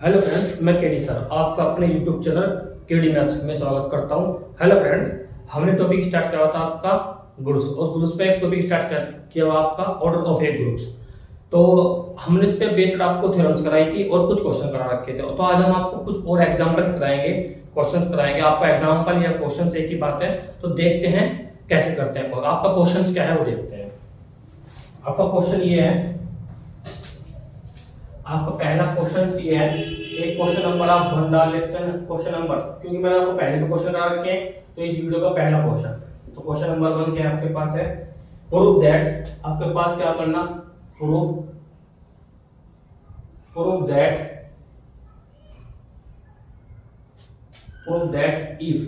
Hello friends, मैं KD sir आपका अपने यूट्यूब चैनल केडी मैथ्स में स्वागत करता हूं। हेलो फ्रेंड्स, हमने टॉपिक स्टार्ट किया था आपका ग्रुप्स और ग्रुप्स पे एक टॉपिक स्टार्ट किया हुआ आपका ऑर्डर ऑफ ए ग्रुप्स। तो हमने इस पे बेस्ड आपको थ्योरम्स कराई थी और कुछ क्वेश्चन करा रखे थे। तो आज हम आपको कुछ और एग्जांपल्स कराएंगे, क्वेश्चंस कराएंगे। आपका एग्जांपल या क्वेश्चन एक ही बात है, तो देखते हैं कैसे करते हैं। आपका क्वेश्चन क्या है वो देखते हैं। आपका क्वेश्चन ये है, आपका पहला क्वेश्चन ये है। एक क्वेश्चन नंबर आप 1 डाल लेते हैं, क्वेश्चन नंबर, क्योंकि मैंने आपको पहले भी क्वेश्चन करा रखे हैं, तो इस वीडियो का पहला क्वेश्चन। तो क्वेश्चन नंबर 1 क्या आपके पास है, प्रूव दैट। आपके पास क्या करना, prove that if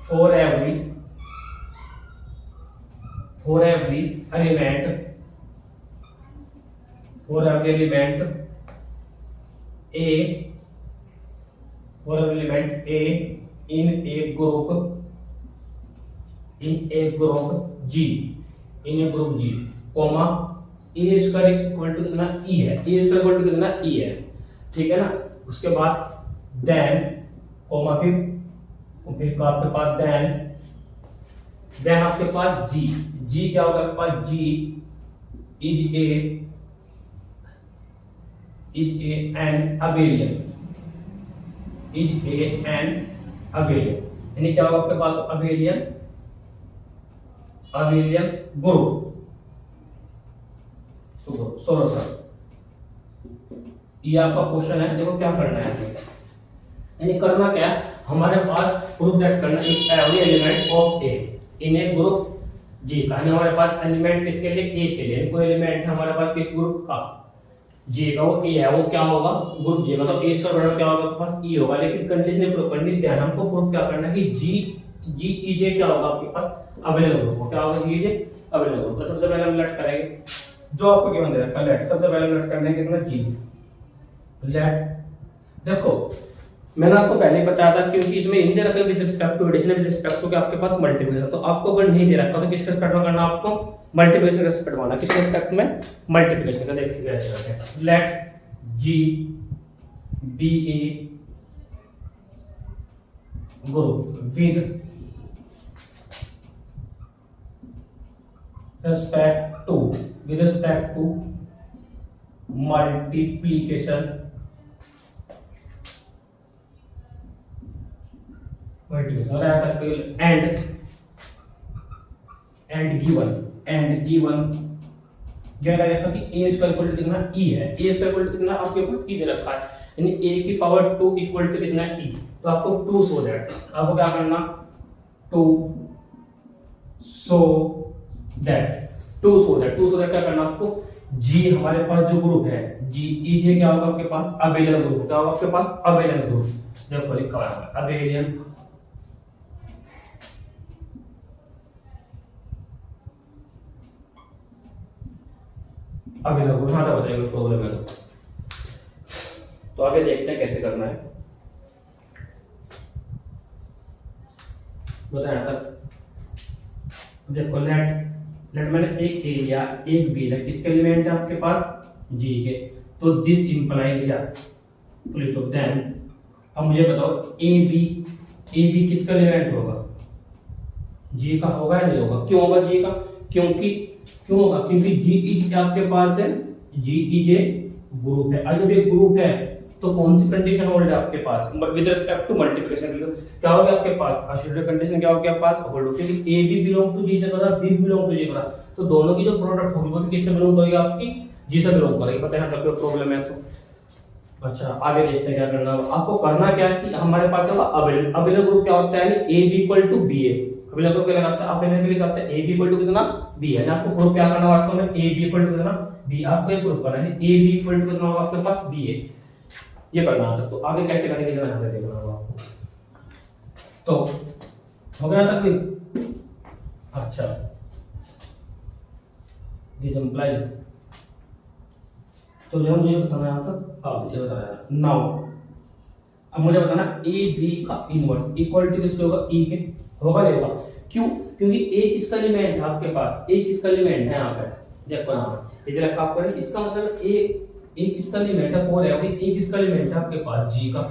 for every element A in a group G, comma A square equal to कितना E है, A स्क्वायर इक्वल टू कितना E है, ठीक है ना। उसके बाद देन कॉमा फिर आपके पास देन आपके पास G क्या होगा, आपके पास G is an abelian, यानी क्या होगा आपके पास, अबेलियन ग्रुप। सॉल्यूशन ये आपका क्वेश्चन है। देखो क्या करना है, यानी करना क्या है, हमारे पास प्रूव दैट करना if every element of A in A group G का, हमारे पास एलिमेंट किसके लिए, ए के लिए। कोई एलिमेंट है हमारे पास किस ग्रुप का, जी का, वो ए है, वो क्या होगा, ग्रुप जी, मतलब ए स्क्वायर बराबर क्या होगा आपके पास ई होगा। लेकिन कंडीशन प्रूव करनी, ध्यान हमको प्रूव क्या करना है कि जी ई जे क्या होगा आपके पास, अवेलेबल ग्रुप। क्या होगा, जी ई जे अवेलेबल ग्रुप। तो सबसे पहले हम लेट करेंगे, जो आपको गिवन दे रखा है लेट। सबसे पहले लेट करने के कितना, जी लेट। देखो मैंने आपको पहले ही बताया था, क्योंकि इसमें इन दे रखा है with respect to addition, with respect to आपके पास मल्टीप्लिकेशन। तो आपको अगर नहीं दे रखा तो किसके रिस्पेक्ट में करना, आपको मल्टीप्लिकेशन के रिस्पेक्ट में करना। किसके रिस्पेक्ट में, मल्टीप्लिकेशन का। देखिए कैसे करते हैं, let G B A group with respect to multiplication and given क्या रखा कि a स्क्वायर इक्वल टू कितना e है। a स्क्वायर इक्वल टू कितना आपके पास e दे रखा है, यानी a की पावर 2 इक्वल टू कितना e। तो आपको 2 सो दैट, आपको क्या करना, 2 सो दैट क्या करना आपको, g हमारे पास जो ग्रुप है g e j क्या होगा आपके पास, अबेलियन ग्रुप। क्या होगा आपके पास, अबेलियन ग्रुप। देखो लिखा हुआ है अबेलियन अवेलेबल। हाँ तो बताएंगे प्रॉब्लम है। तो आगे देखते हैं कैसे करना है, बताया तक। देखो लेट मैंने एक ए लिया, एक बी लिया, किसके एलिमेंट है आपके पास, जी के। तो दिस इंप्लाई लिया, पुलिस स्टॉप। देन अब मुझे बताओ ए बी किसका एलिमेंट होगा, जी का होगा या नहीं होगा। क्यों होगा जी का, क्यों होगा, क्योंकि जी ई आपके पास है, जी ई जे ग्रुप है। और जब ये ग्रुप है तो कौन सी कंडीशन होल्ड है आपके पास, विद रिस्पेक्ट टू मल्टीप्लिकेशन। क्या होगा आपके पास, अशुड कंडीशन क्या होगा आपके पास, होल्ड होगी। क्योंकि ए बी बिलोंग टू जी से करा, बी बिलोंग टू जी करा, तो दोनों की जो प्रोडक्ट होगी वो किससे बिलोंग करेगी, आपकी जी से बिलोंग करेगी। पता है ना प्रॉब्लम है। तो अच्छा आगे देखते हैं क्या करना है। आपको करना क्या है कि हमारे पास क्या होगा, अबेलियन ग्रुप क्या होता है, a B equal to B a. Abelian group क्या लगाता है, अबेलियन के लिए लगाता है ए बी इक्वल टू कितना बी है। आपको प्रूफ क्या करना है, वास्तव में ए बी इक्वल टू कितना बी। आपको ये प्रूफ करना है ए बी इक्वल टू कितना होगा आपके पास, बी है, ये करना है। तो आगे कैसे करेंगे जरा यहाँ पे देखना होगा आपको। तो हो गया तक भी, अच्छा दिस इंप्लाई। तो जो मुझे बताना है यहाँ तक, हाँ ये बताया नाउ। अब मुझे बताना ए बी का इनवर्स इक्वल टू किसके होगा, ई के होगा नहीं होगा। क्यों, क्योंकि ए किसका एलिमेंट है आपके पास, ए किसका एलिमेंट है यहाँ पे, देखो यहाँ पे इधर रखा आपको, इसका मतलब ए ए किसका एलिमेंट है, फॉर एवरी ए किसका एलिमेंट है आपके पास, जी का।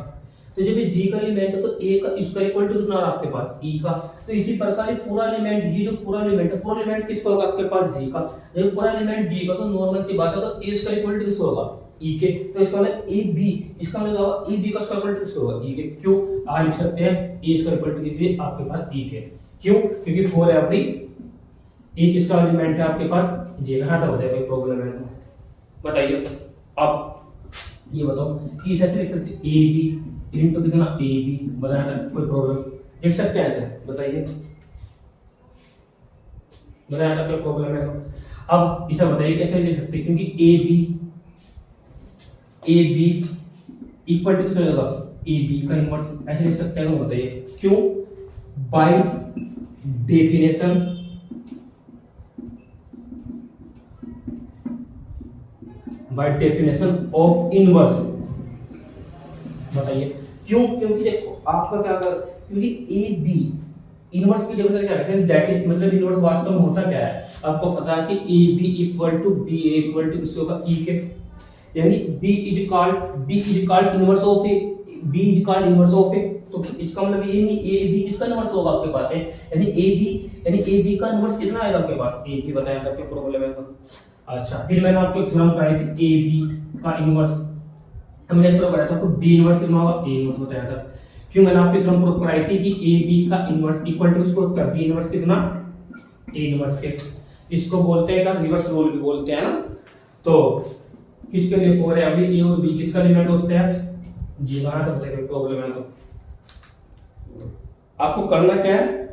तो जब ये जी का एलिमेंट है तो ए का इसका इक्वल टू कितना आपके पास, ई का। तो इसी प्रकार ये पूरा एलिमेंट, ये जो पूरा एलिमेंट है, पूरा एलिमेंट किसका होगा आपके पास, जी का। जब पूरा एलिमेंट जी का तो नॉर्मल सी बात है तो ए इसका इक्वल टू किसका होगा, ई के। तो इसका मतलब ए बी, इसका मतलब होगा ए बी का स्क्वायर इक्वल टू किसका होगा, ई के। क्यों आ लिख सकते हैं ए स्क्वायर इक्वल टू कितने आपके पास, ई के। क्यों, क्योंकि फॉर एवरी ए किसका एलिमेंट है आपके पास, जी का। हटा बताइए कोई प्रॉब्लम है तो बताइए। अब ये बताओ कि इसे ऐसे लिख सकते हैं ए बी इनटू कितना, ए बी, बताया था कोई प्रॉब्लम लिख सकते हैं ऐसे, बताइए, बताया था कोई प्रॉब्लम है तो। अब इसे बताइए कैसे लिख सकते हैं, क्योंकि ए बी इक्वल टू कितना होगा, ए बी का इनवर्स, ऐसे लिख सकते हैं, बताइए क्यों, बाय डेफिनेशन ऑफ इनवर्स। बताइए क्यों, क्योंकि देखो आपका क्या कर, क्योंकि ए बी इनवर्स की डेफिनेशन क्या है, दैट इज मतलब इनवर्स वास्तव में होता क्या है, आपको पता है कि A B equal to B A equal to किससे होगा, ई के। यानी B is called inverse of A, B is called inverse of A. तो इसका मतलब ये नहीं ए बी किसका इनवर्स होगा आपके पास है, यानी ए बी का इनवर्स कितना आएगा आपके पास, ए बी। बताया था क्या प्रॉब्लम है तो। अच्छा, फिर मैंने आपको एक थ्योरम कराई थी ए बी का इनवर्स, हमने थ्योरम कराया था आपको बी इनवर्स कितना होगा, ए इनवर्स बताया था। क्यों, मैंने आपको थ्योरम प्रूव कराई थी कि ए बी का इनवर्स इक्वल टू इसको होता है बी इनवर्स कितना, ए इनवर्स के। इसको बोलते हैं का रिवर्स रूल भी बोलते हैं ना। तो किसके लिए, फॉर एवरी ए और बी किसका एलिमेंट होता है, जी का। तो बताइए प्रॉब्लम है तो आपको करना क्या है,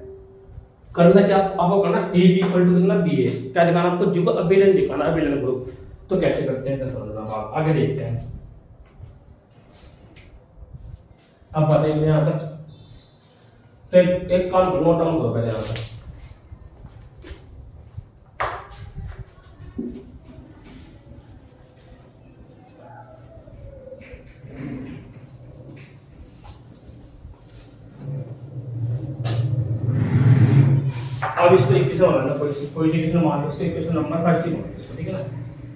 आपको करना ए बी इक्वल टू कितना, बी ए। क्या दिखाना आपको, जो अबेलियन दिखाना, अबेलियन ग्रुप। तो कैसे करते हैं समझना, आप आगे देखते हैं। अब बताइए यहाँ तक, तो एक काम करो, नोट डाउन करो पहले यहाँ तक। अब इसको इक्वेशन बनाना, कोई सी इक्वेशन मान लो, इसको इक्वेशन नंबर फर्स्ट ही मान लो, ठीक है ना।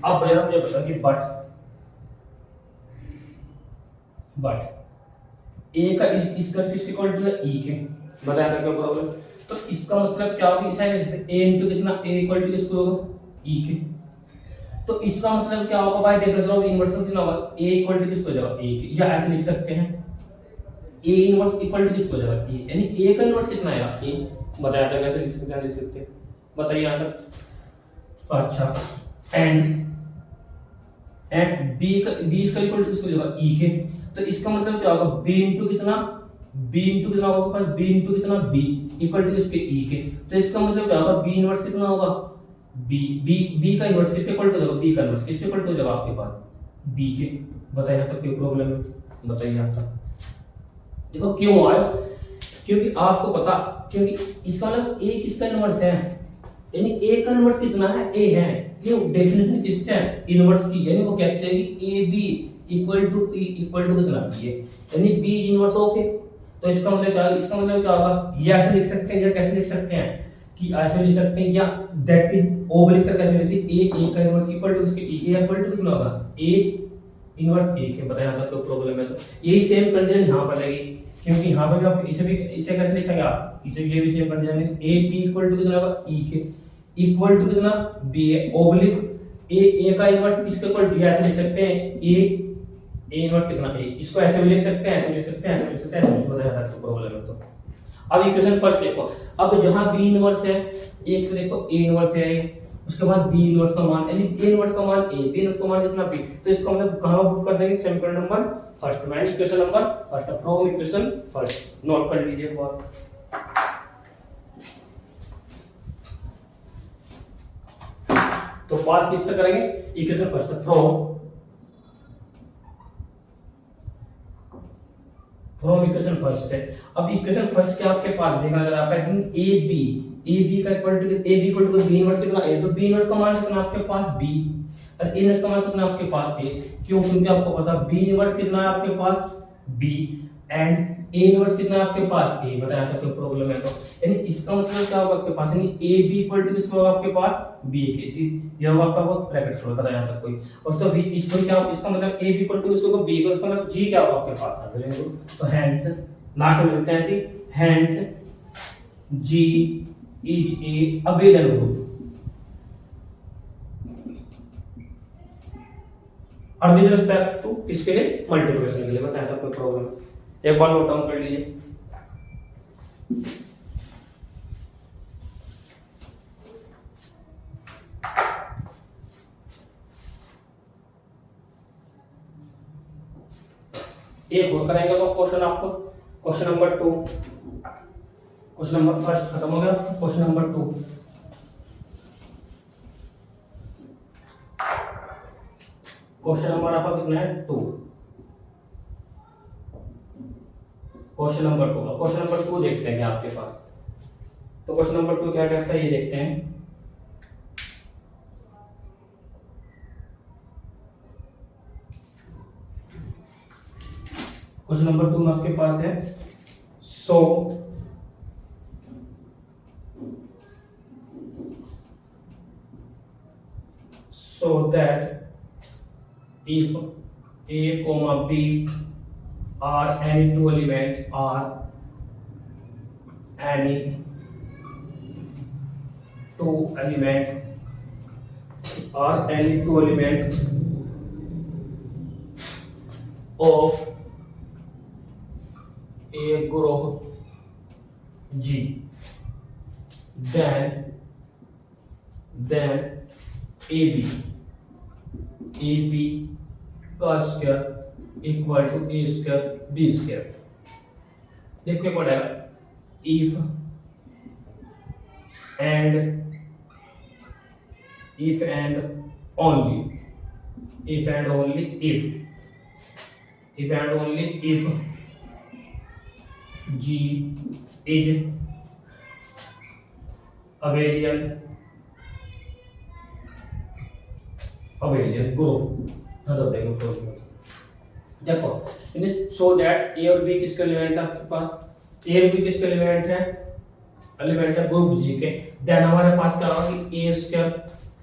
अब जरा मुझे बता कि बट ए का इसका किसके इक्वल टू है, ई के। बताया था क्या प्रॉब्लम। तो इसका मतलब क्या होगा, इसे ए इनटू कितना, ए इक्वल टू किसको होगा, ई के। तो इसका मतलब क्या होगा, बाय डेफिनेशन ऑफ इनवर्स कितना होगा, ए इक्वल टू किसको हो जाएगा, ए के। या ऐसे लिख सकते हैं ए इनवर्स इक्वल टू किसको हो जाएगा, ए, यानी ए का इनवर्स कितना आएगा, ए। बताया था कैसे लिख सकते हैं, बताइए यहाँ तक। अच्छा, एंड बी इसका इक्वल टू किसको हो जाएगा, ई के। तो इसका मतलब क्या होगा, b इनटू कितना, होगा पास b इनटू कितना, b इक्वल टू इसके e के। तो इसका मतलब क्या होगा, b इनवर्स कितना होगा, b का इनवर्स किसके इक्वल टू होगा, b का इनवर्स किसके इक्वल टू हो जाएगा आपके पास, b के। बताइए यहाँ तक कोई प्रॉब्लम है, बताइए यहाँ तक। देखो क्यों आया, क्योंकि आपको पता, क्योंकि इसका मतलब a किसका इनवर्स है, यानी a का इनवर्स कितना है, a है। क्यों, डेफिनेशन किससे है, इनवर्स की। यानी वो कहते हैं कि a b इक्वल टू कितना b है, यानी b इनवर्स ऑफ a। तो इसका मतलब क्या, इसका मतलब क्या होगा, ये ऐसे लिख सकते हैं या कैसे लिख सकते हैं, कि ऐसे लिख सकते हैं, या दैट इज ओ लिख कर कैसे लिखते हैं, a का इनवर्स इक्वल टू इसके e के इक्वल टू कितना होगा, a इनवर्स a के। बताया था तो प्रॉब्लम है। तो यही सेम कंडीशन यहां पर लगेगी, क्योंकि यहां पर भी आप इसे कैसे लिखेंगे आप, इसे ये भी सेम कंडीशन है, a b इक्वल टू कितना होगा, e के इक्वल टू कितना, b ओब्लिक a का इनवर्स किसके इक्वल टू, ऐसे लिख सकते हैं a इनवर्स कितना, a। इसको ऐसे भी लिख सकते हैं, ऐसे लिख सकते हैं, ऐसे लिख सकते हैं, ऐसे बताया था तो प्रॉब्लम है। तो अब इक्वेशन फर्स्ट देखो, अब जहां b इनवर्स है, एक तो देखो a इनवर्स है, उसके बाद b इनवर्स का मान, यानी a इनवर्स का मान a, b इनवर्स का मान कितना b। तो इसको मतलब कहां पुट कर देंगे, समीकरण नंबर फर्स्ट में, equation number first, from equation first. Note कर लीजिए एक बार। तो बात किससे करेंगे, equation first, from equation first से। अब इक्वेशन फर्स्ट के आपके पास देखा अगर आप ए बी का इक्वल टू बी इनवर्स कितना a, तो बी इनवर्स का मान कितना आपके पास b, और a इनवर्स का मान कितना आपके पास a। क्यों, क्योंकि आपको पता b इनवर्स कितना है आपके पास b, एंड ए इनवर्स कितना है आपके पास ए, बताया था कोई प्रॉब्लम है तो, यानी इसका मतलब क्या होगा आपके पास, यानी ए बी इक्वल टू किसका होगा आपके पास बी के, यह होगा आपका वो ब्रैकेट छोड़ बताया था कोई, और तो इसको क्या इसका मतलब ए बी इक्वल टू इसको बी का, उसका मतलब जी क्या होगा आपके पास, तो हेंस लास्ट में लिखते हैं ऐसे, hence G is a abelian group, और विद रिस्पेक्ट टू किसके लिए, मल्टीप्लिकेशन के लिए, बताया था कोई प्रॉब्लम, एक बार नोट डाउन कर लीजिए। एक और करेंगे तो क्वेश्चन आपको, question number 2, question number first खत्म हो गया, क्वेश्चन नंबर 2, क्वेश्चन नंबर आपका कितना है 2, क्वेश्चन नंबर 2, क्वेश्चन नंबर 2 देखते हैं क्या आपके पास, तो क्वेश्चन नंबर 2 क्या कहता है ये देखते हैं। क्वेश्चन नंबर 2 में आपके पास है so that if a comma b are any two element of a group G, then AB का square equal to a square b square, देखिए क्या है, if and only if G is abelian group, देखो so that ए और B किसके element है आपके पास, ए और बी किसके एलिमेंट है, एलिमेंट है ग्रुप जी के, देन हमारे पास क्या होगा कि ए स्क्वायर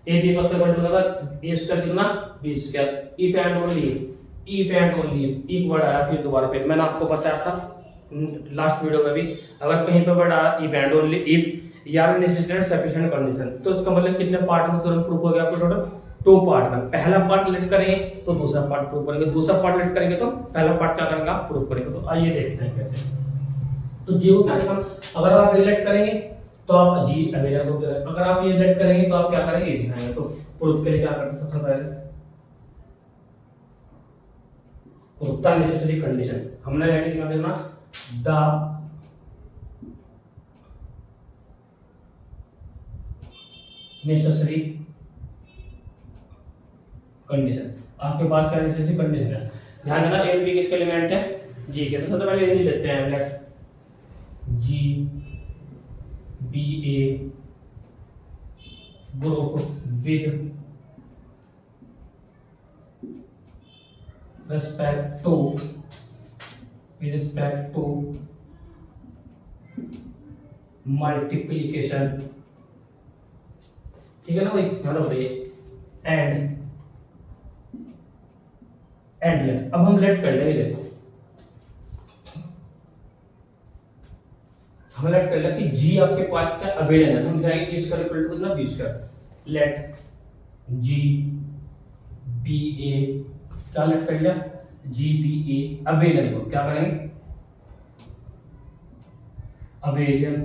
ए बी का स्क्वायर बन जाएगा ए स्क्वायर कितना B square, if and only एक वर्ड आया फिर दोबारा पे, मैंने आपको बताया था लास्ट वीडियो में भी, अगर कहीं पे वर्ड आया इफ एंड ओनली इफ या नेसेसरी सफिशिएंट कंडीशन, तो इसका मतलब कितने पार्ट में थ्योरम प्रूफ हो गया आपको, टोटल 2 पार्ट में, पहला पार्ट लेट करेंगे तो दूसरा पार्ट प्रूफ करेंगे, दूसरा पार्ट लेट करेंगे तो पहला पार्ट क्या करेंगे आप प्रूफ करेंगे, तो आइए देखते हैं कैसे। तो जी को अगर आप रिलेट करेंगे तो आप जी अवेलेबल हो जाएगा, अगर आप ये रिलेट करेंगे तो आप क्या करेंगे ये दिखाएंगे, तो प्रूफ के लिए क्या करते हैं, सबसे पहले उत्तर नेसेसरी कंडीशन हमने रेडी कर देना, द नेसेसरी कंडीशन, आपके पास क्या नेसेसरी कंडीशन है, ध्यान देना ए और बी किसके एलिमेंट है जी के, तो सबसे पहले ये लेते हैं let G B A group with respect to multiplication, ठीक है ना भाई, ध्यान रखिए, एंड लेट, अब हम लेट कर लेंगे, देखो हम लेट कर लिया कि जी आपके पास क्या अवेलेबल है, तो हम जाएंगे ए स्क्वायर इक्वल टू कितना B square, let G B A क्या लेट कर लिया जी बी ए अबेलियन को क्या करेंगे अबेलियन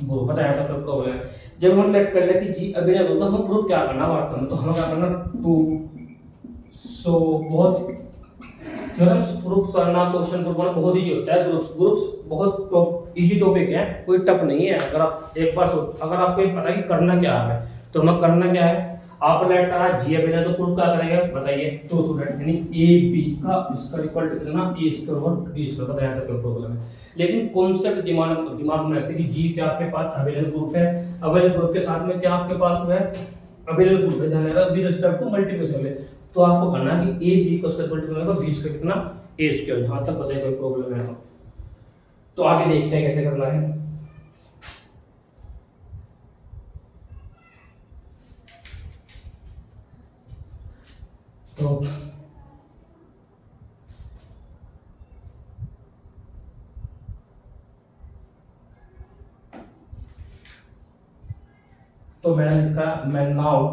ग्रुप, बताया था सब प्रॉब्लम है, जब हम लेट कर लिया कि जी अबेलियन ग्रुप, तो हम प्रूफ क्या करना वास्तव में, तो हमें क्या करना टू सो बहुत थ्योरम्स प्रूफ करना, क्वेश्चन प्रूफ करना बहुत इजी होता है, ग्रुप्स बहुत इजी टॉपिक है, कोई टफ नहीं है, अगर आप एक बार सोच, अगर आपको ये पता है कि करना क्या है, तो हमें करना क्या है, आप लेट करा जी अबेलियन, तो प्रूफ क्या करेंगे बताइए, टू स्टूडेंट यानी ए बी का स्क्वायर इक्वल टू कितना ए स्क्वायर और बी स्क्वायर, बताया था कोई प्रॉब्लम है, लेकिन कॉन्सेप्ट दिमाग में रखते कि जी क्या आपके पास अबेलियन ग्रुप है, अबेलियन ग्रुप के साथ में क्या आपके पास है अबेलियन ग्रुप है, ध्यान रखना विद रिस्पेक्ट टू मल्टीप्लिकेशन, तो आपको करना है कि ए बी का square equal to b square कितना ए स्क्वायर, यहाँ तक बताइए कोई प्रॉब्लम है तो आगे देखते हैं कैसे करना है। तो मैंने लिखा, मैं नाउ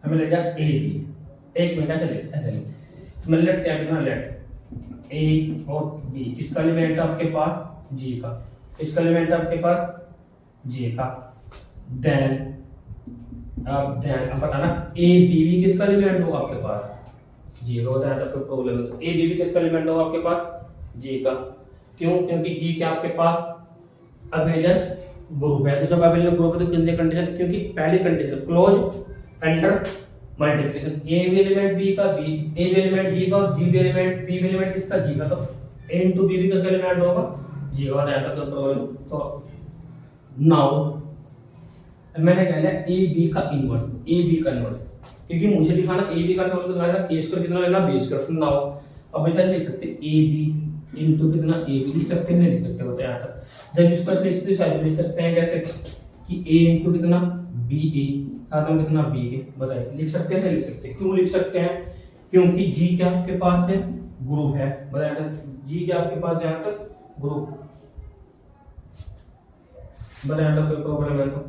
हमें ले जाए ए बी, एक मिनट ऐसे नहीं, मैंने लेट क्या करना, लेट ए और बी, किसका एलिमेंट है आपके पास, जी का, किसका एलिमेंट है आपके पास, जी का, देन अब बताना ए बी भी किसका एलिमेंट होगा आपके पास, जी का, बताया था कोई प्रॉब्लम है तो ए बी भी किसका एलिमेंट होगा आपके पास, जी का, क्यों, क्योंकि जी क्या आपके पास अबेलियन ग्रुप है, तो जब अबेलियन ग्रुप है तो कितने कंडीशन, क्योंकि पहली कंडीशन क्लोज अंडर मल्टीप्लिकेशन, ए भी एलिमेंट बी का, बी ए भी एलिमेंट जी का, जी भी एलिमेंट बी भी एलिमेंट किसका, जी का, तो ए इनटू बी भी किसका एलिमेंट होगा, जी का, बताया था तो प्रॉब्लम। तो नाउ मैंने कह लिया ए बी का इनवर्स, ए बी का इनवर्स, क्योंकि मुझे दिखाना ए बी का टोटल कितना है, ए स्क्वायर कितना लेना, बी स्क्वायर, नाउ अब ऐसा लिख सकते ए बी इनटू कितना, ए बी लिख सकते हैं, नहीं लिख सकते, बताया था। जब इसको ऐसे लिख सकते हैं कैसे कि a इनटू कितना बी ए, साथ में कितना बी के, बताइए लिख सकते हैं, नहीं लिख सकते, क्यों लिख सकते हैं, क्योंकि जी क्या आपके पास है, ग्रुप है, बताया था, जी क्या आपके पास यहाँ तक ग्रुप, बताया था कोई प्रॉब्लम है तो,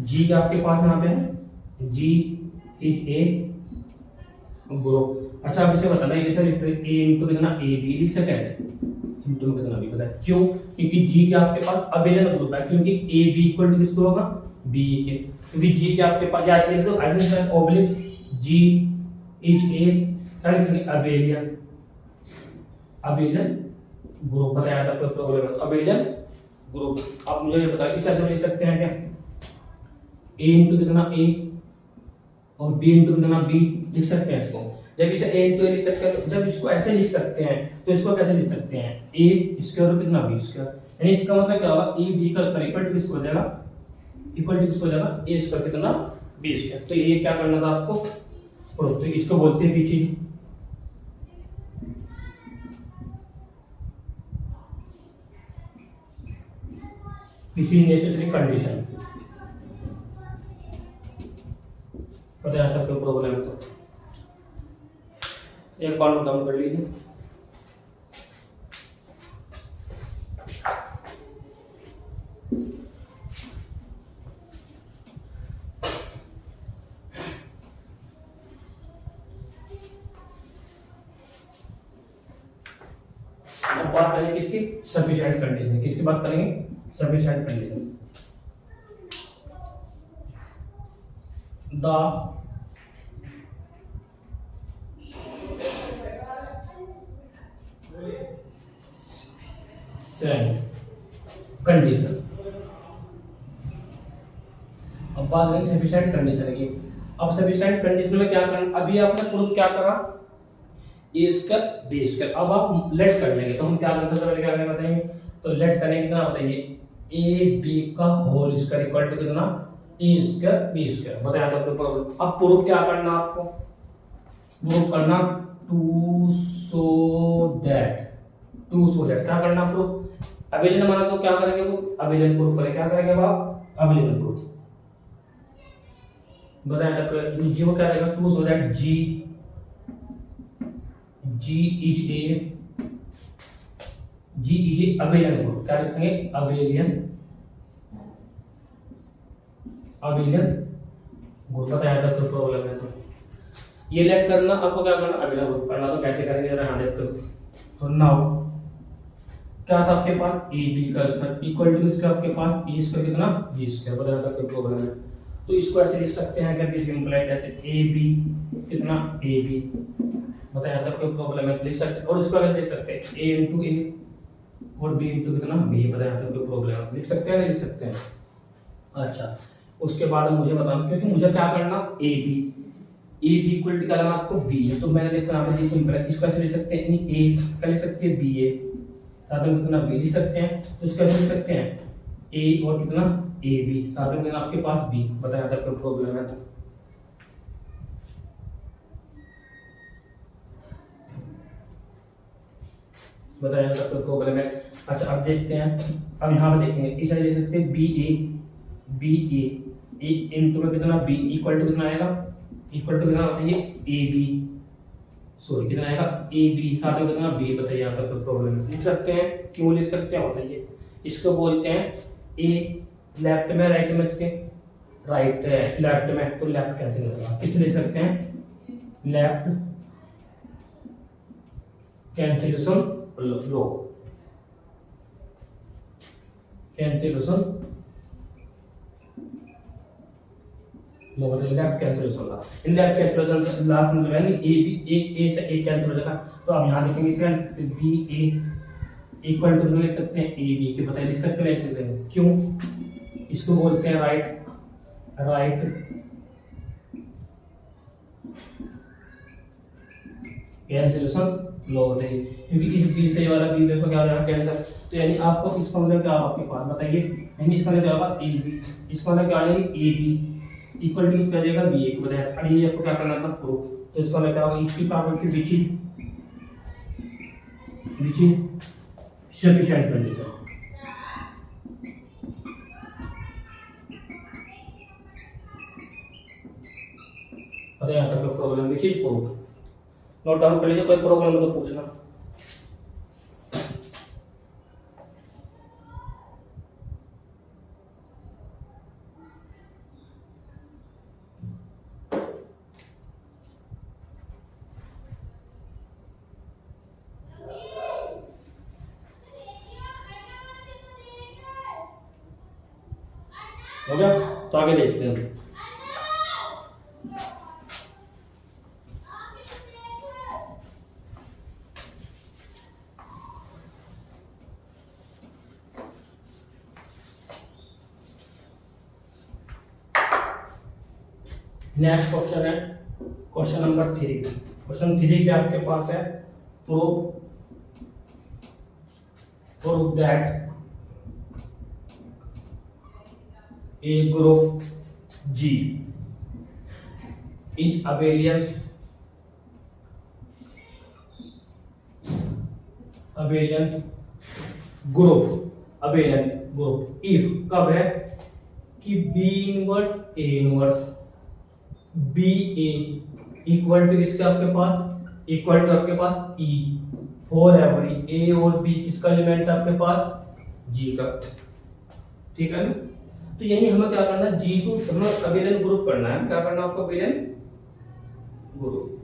जी क्या आपके पास यहाँ पे है, जी इज ए ग्रुप। अच्छा अब इसे बताना है कैसे लिख सकते, a इनटू कितना ए बी लिख सकते हैं, इनटू कितना बी, पता है क्यों, क्योंकि जी के आपके पास अबेलियन ग्रुप है, क्योंकि ए बी इक्वल टू किसको होगा, बी के, क्योंकि जी के आपके पास जैसे लिख दो identify oblique G is a abelian, abelian group, बताया था कोई प्रॉब्लम है तो अबेलियन ग्रुप। अब मुझे ये बताइए इसे ऐसे लिख सकते हैं क्या, a इनटू कितना a और b इनटू कितना b लिख सकते हैं इसको, जब इसे a इनटू a लिख सकते हैं तो जब इसको ऐसे लिख सकते हैं तो इसको कैसे लिख सकते हैं, a स्क्वायर कितना b स्क्वायर, यानी इसका मतलब क्या होगा, a b का स्क्वायर इक्वल टू किसको हो जाएगा, इक्वल टू किसको हो जाएगा, a स्क्वायर कितना b स्क्वायर। तो ये क्या करना था आपको प्रूफ, तो इसको बोलते हैं बीची, बीची नेसेसरी कंडीशन, बताया था कोई प्रॉब्लम है तो एक बार नोट डाउन कर लीजिए। अब बात करेंगे किसकी, सफिशिएंट कंडीशन, किसकी बात करेंगे, सफिशिएंट कंडीशन, द कंडीशन। अब बात करेंगे सफिशिएंट कंडीशन की। अब सफिशिएंट कंडीशन में क्या करना, अभी आपने प्रूफ क्या करा, ए स्क्वायर बी स्क्वायर, अब आप लेट कर लेंगे तो हम क्या कर सकते हैं, क्या करेंगे बताइए, तो लेट करेंगे कितना बताइए, ए बी का होल स्क्वायर इक्वल टू कितना, ए स्क्वायर बी स्क्वायर, बताया था आपको प्रॉब्लम। अब प्रूफ क्या करना, आपको प्रूफ करना टू सो दैट क्या करना प्रूफ, अबेलियन माना तो क्या करेंगे, वो अबेलियन प्रूफ करेंगे, क्या करेंगे आप, अबेलियन प्रूफ, बताया था जी को क्या करेगा, to so that G is a abelian group, क्या लिखेंगे, अबेलियन ग्रुप, बताया था कोई प्रॉब्लम है तो ये लेट करना, आपको क्या करना, अबेलियन ग्रुप करना, तो कैसे करेंगे जरा यहाँ देखते हो। तो नाउ क्या था आपके पास, ए बी का स्क्वायर इक्वल टू इसका आपके पास ए स्क्वायर कितना, बी स्क्वायर, बताया था कोई प्रॉब्लम है तो इसको ऐसे लिख सकते हैं क्या, दिस इंप्लाइड ऐसे ए बी कितना, ए बी, बताया था कोई प्रॉब्लम है लिख सकते हैं, और इसको कैसे लिख सकते हैं, a इनटू ए और b इनटू कितना b, बताया था कोई प्रॉब्लम है लिख सकते हैं, नहीं लिख सकते हैं। अच्छा उसके बाद मुझे बताना, क्योंकि मुझे क्या करना, ए बी इक्वल टू क्या करना आपको, b है, तो मैंने देखो यहाँ पे सिंपल है, इसको ऐसे लिख सकते हैं, a क्या लिख सकते हैं, b a, साथ में कितना b लिख सकते हैं, तो इसको ऐसे लिख सकते हैं a और कितना a b, साथ में कितना आपके पास b, बताया था कोई प्रॉब्लम है तो बताया था कोई प्रॉब्लम है। अच्छा अब देखते हैं, अब यहाँ पे देखेंगे इसे ले सकते हैं बी ए इनटू में कितना बी इक्वल टू कितना आएगा, इक्वल टू कितना बताइए ए बी, सॉरी कितना आएगा ए बी, साथ में कितना बी, बताइए यहाँ तक कोई प्रॉब्लम लिख सकते हैं, क्यों लिख सकते हैं बताइए। इसको बोलते हैं ए लेफ्ट में राइट में, इसके राइट लेफ्ट में तो लेफ्ट कैंसिल होगा, किसे लिख सकते हैं लेफ्ट कैंसिलेशन लो, कैंसिलेशन लो बताइए लेफ्ट कैंसिलेशन होगा। इन लेफ्ट कैंसिलेशन लास्ट मतलब है ए बी ए से ए कैंसिल हो जाएगा, तो अब यहाँ देखेंगे इसका बी ए इक्वल टू लिख सकते हैं ए बी के, बताइए लिख सकते हैं लिख सकते हैं, क्यों इसको बोलते हैं राइट कैंसिलेशन लो बताइए, क्योंकि इस बी से वाला बी को क्या हो जाएगा कैंसिल, तो यानी आपको इसका मतलब क्या होगा आपके पास बताइए, यानी इसका मतलब क्या होगा ए बी, इसका मतलब क्या आ जाएगा ए बी इक्वल टू इसका आ जाएगा बी एक बताया, और ये आपको क्या करना था प्रूफ, तो इसका मतलब क्या होगा इसकी property which is sufficient condition, बताइए यहाँ तक problem which is proof, note down कर लीजिए, कोई प्रॉब्लम हो तो पूछना। हो गया, तो आगे देखते हैं। नेक्स्ट क्वेश्चन है क्वेश्चन नंबर 3। क्वेश्चन 3 क्या आपके पास है, prove that a group G is abelian group if कब है कि B inverse A inverse B A equal to इसके आपके पास इक्वल टू आपके पास E फॉर एवरी A और B किसका एलिमेंट है आपके पास G का, ठीक है ना। तो यही हमें क्या करना है जी को हमें अबेलियन ग्रुप करना है, क्या करना है आपको अबेलियन ग्रुप,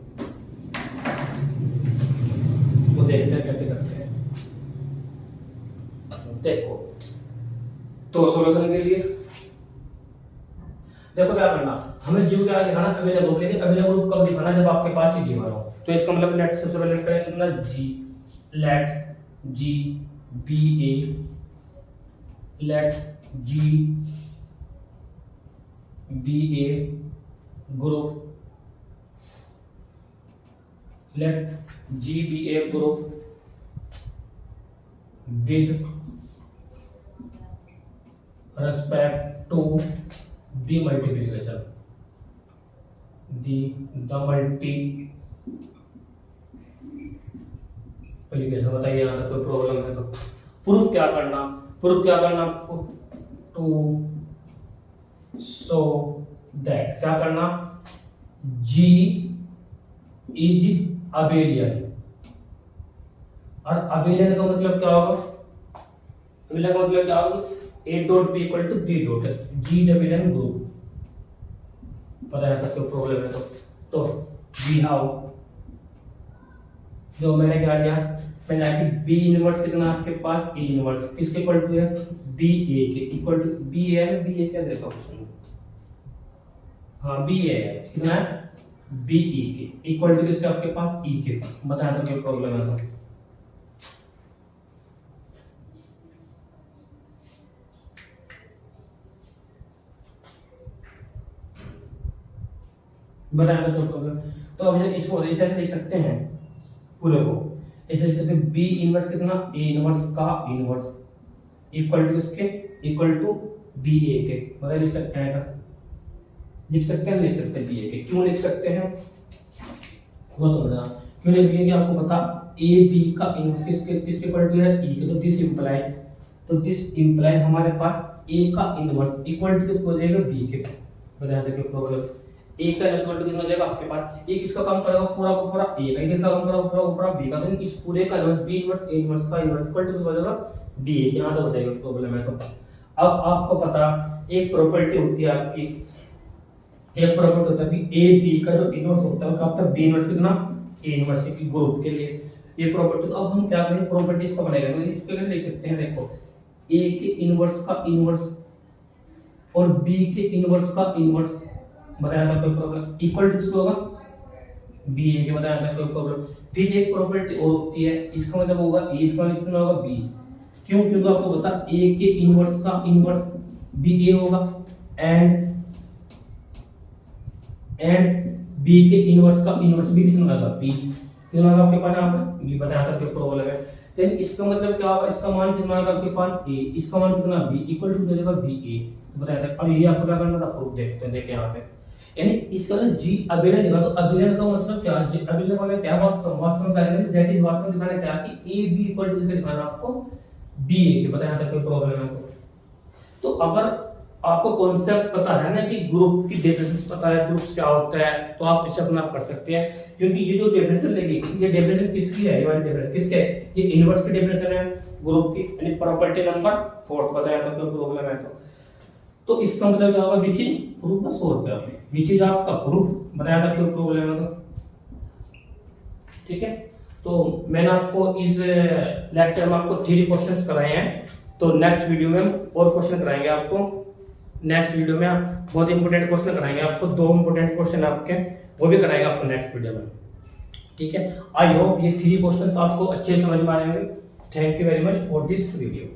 तो देखते हैं कैसे करते हैं। देखो तो सॉल्यूशन के लिए देखो क्या करना, हमें जी को क्या दिखाना अबेलियन ग्रुप, लेकिन अबेलियन ग्रुप कब दिखाना जब आपके पास ही गिवन हो, तो इसका मतलब लेट सबसे पहले लेट करें कितना G let G B A let G B A group let G B A group with respect to the multiplication the multiplication बताइए यहाँ तक कोई प्रॉब्लम है तो प्रूफ क्या करना आपको टू सो दैट क्या करना G इज अबेलियन, और अबेलियन का मतलब क्या होगा, अबेलियन का मतलब क्या होगा A dot B equal to B dot G abelian group, पता है तो प्रॉब्लम है तो वी हाउ जो मैंने क्या लिया, मैंने कि B इनवर्स कितना आपके पास A इनवर्स किसके इक्वल टू है B A के इक्वल टू B A है, B A क्या देखा उसमें, हाँ B A है कितना है B E के इक्वल टू किसके आपके पास E के, बताया तो क्या प्रॉब्लम है तो बताया तो प्रॉब्लम। तो अब इसको ऐसे लिख सकते हैं पूरे को ऐसे लिख सकते हैं B इनवर्स कितना A इनवर्स का इनवर्स इक्वल टू इसके इक्वल टू B A के, बताइए लिख सकते हैं क्या, लिख सकते हैं B A के, क्यों लिख सकते हैं वो समझना, क्यों लिख लेंगे आपको पता ए बी का इनवर्स किसके इक्वल टू है ई के, तो दिस इंप्लाई हमारे पास ए का इनवर्स इक्वल टू किसको हो जाएगा बी के। बताया था कि प्रॉब्लम ए का इनवर्स इक्वल टू कितना हो जाएगा आपके पास, ए किसका काम करेगा पूरा का पूरा ए का, किसका काम करेगा पूरा का पूरा बी का, तो इस पूरे का inverse b inverse a inverse का इनवर्स इक्वल टू किसको हो जाएगा बी ए। यहां तक बताइए प्रॉब्लम है। तो अब आपको पता एक प्रॉपर्टी होती है आपकी, एक प्रॉपर्टी होता है कि ए बी का जो इनवर्स होता है वो क्या होता है बी इनवर्स कितना ए इनवर्स के ग्रुप के लिए ये प्रॉपर्टी। तो अब हम क्या करेंगे प्रॉपर्टीज को बनाएंगे, तो इसको कैसे लिख सकते हैं, देखो ए के इनवर्स का इनवर्स और बी के इनवर्स का इनवर्स, बताया था कोई प्रॉब्लम इक्वल टू किसको होगा बी ए के, बताया था कोई प्रॉब्लम। फिर एक प्रॉपर्टी और होती है, इसका मतलब होगा ए, इसका मतलब कितना होगा बी, क्यों, क्योंकि आपको पता ए के इनवर्स का इनवर्स बी ए होगा एंड बी के इनवर्स का इनवर्स भी कितना होगा बी, कितना होगा आपके पास यहाँ पर बी, बताया था कोई प्रॉब्लम है। देन इसका मतलब क्या होगा, इसका मान कितना होगा आपके पास ए, इसका मान कितना बी इक्वल टू कितना होगा बी ए, तो बताया था। और ये आपको क्या करना था प्रूफ देखते हैं, देखिए यहाँ पे यानी इसका जी अभिलय दिखा, तो अभिलय का मतलब क्या, जी अभिलय वाला क्या वास्तव में करेंगे दैट इज वास्तव में दिखाना क्या कि ए बी इक्वल टू दिखाना आपको बी ए के, बताया था कोई प्रॉब्लम है तो अगर आपको कॉन्सेप्ट पता है ना कि ग्रुप की डेफिनेशंस पता है, ग्रुप्स क्या होता है, तो आप इसे अपना कर सकते हैं। क्योंकि ये जो डेफिनेशन लेगी ये डेफिनेशन किसकी है, ये वाली डेफिनेशन किसके है, ये इनवर्स की डेफिनेशन है ग्रुप की, यानी प्रॉपर्टी नंबर 4 बताया था कोई प्रॉब्लम है तो इसका मतलब क्या होगा विच इज प्रूफ का सोर्स है, विच इज आपका प्रूफ, बताया था कोई प्रॉब्लम है तो ठीक है। तो मैंने आपको इस लेक्चर में आपको 3 क्वेश्चंस कराए हैं, तो नेक्स्ट वीडियो में और क्वेश्चन कराएंगे आपको। नेक्स्ट वीडियो में बहुत इंपॉर्टेंट क्वेश्चन कराएंगे आपको, 2 इंपॉर्टेंट क्वेश्चन आपके वो भी कराएंगे आपको नेक्स्ट वीडियो में, ठीक है। आई होप ये 3 क्वेश्चंस आपको अच्छे समझ में आए होंगे। Thank you very much for this video.